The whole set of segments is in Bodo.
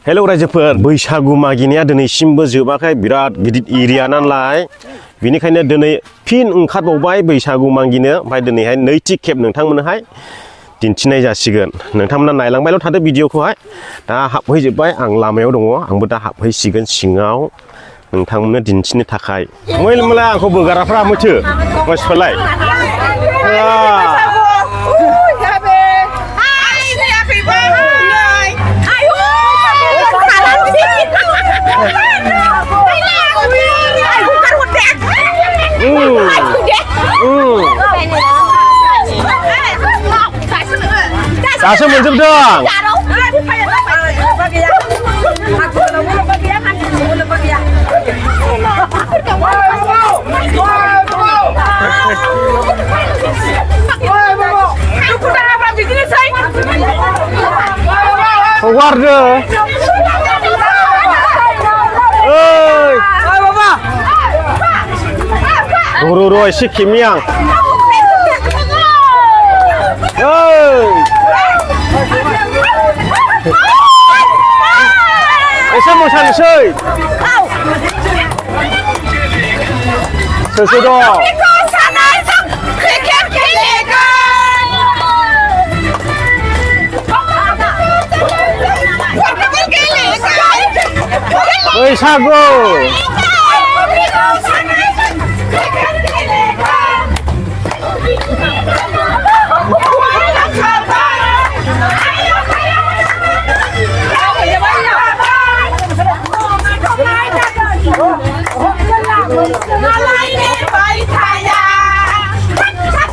हेलौ रायजोफोर बैसागु मागिनाया दिनैसिमबो जोबाखै बिराद गिदिर एरिया नालाय बिनिखायनो दिनै फिन ओंखारबावबाय बैसागु मागिनो ओमफ्राय दिनैहाय नैथि खेब नोंथांमोननोहाय दिन्थिनाय जासिगोन नोंथांमोना नायलांबायल' थादो भिडिअखौहाय दा हाबहैजोब्बाय आं लामायाव दङ आंबो दा हाबहैसिगोन सिङाव नोंथांमोननो दिन्थिनो थाखाय मोला आंखौ बोगाराफ्रा मोथो मानसिफोरलाय दासो मोनजोबदों हगारदो र' एसे खेमि आं एसे मोसानोसै सोर दं बैसागु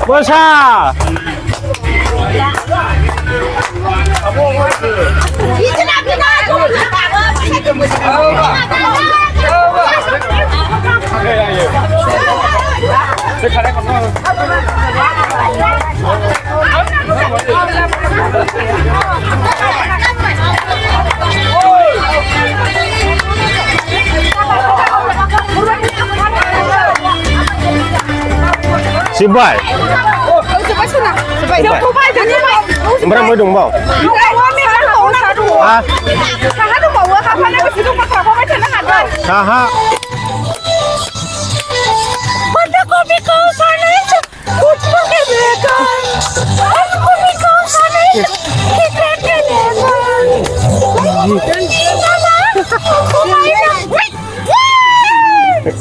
Bosa. Sibai. Berapa mới đúng không? Ha.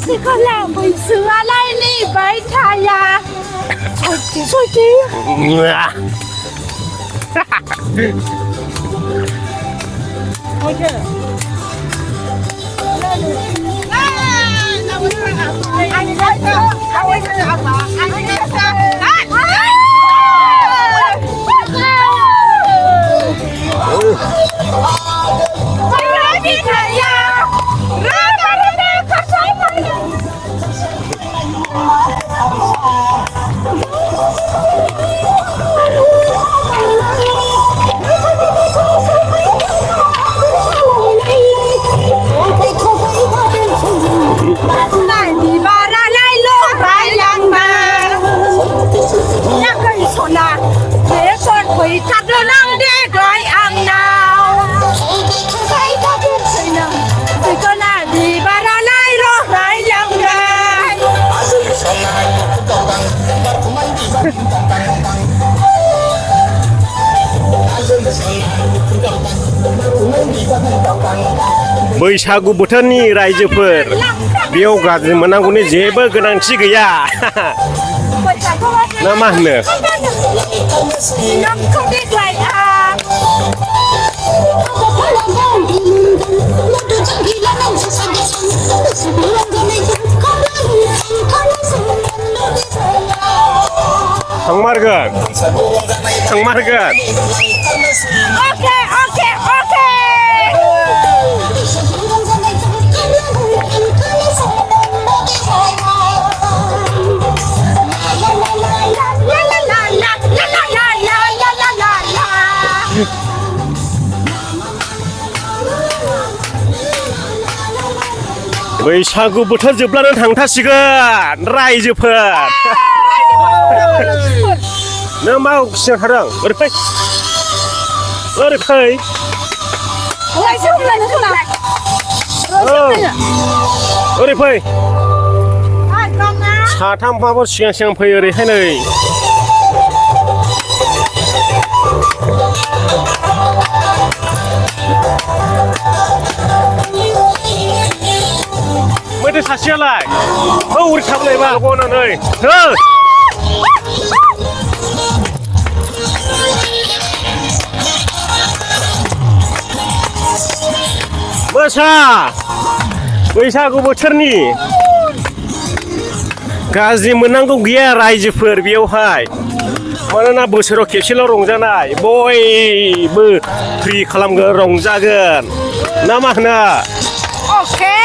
Sekolah bersua lain ni baik saya. Suci. बैसागु बोथोरनि रायजोफोर बेयाव गाज्रि मोननांगौनि जेबो गोनांथि गैया ना मा होनो थांमारगोन Oke. बैसागु बोथोर जोबब्लानो थांथारसिगोन रायजोफोर नों मा सिगां थादों ओरै फै ओरै फै ओरै फै साथामबाबो सिगां सिगां फै ओरैहाय नै मैथो सासेयालाय औ ओरै थाबलायबा गनानै हो मोसा बैसागु बोथोरनि गाज्रि मोननांगौ गैया रायजोफोर बेयावहाय मानोना बोसोराव खेबसेल' रंजानाय बयबो फ्रि खालामगोन रंजागोन ना मा होनो Oke.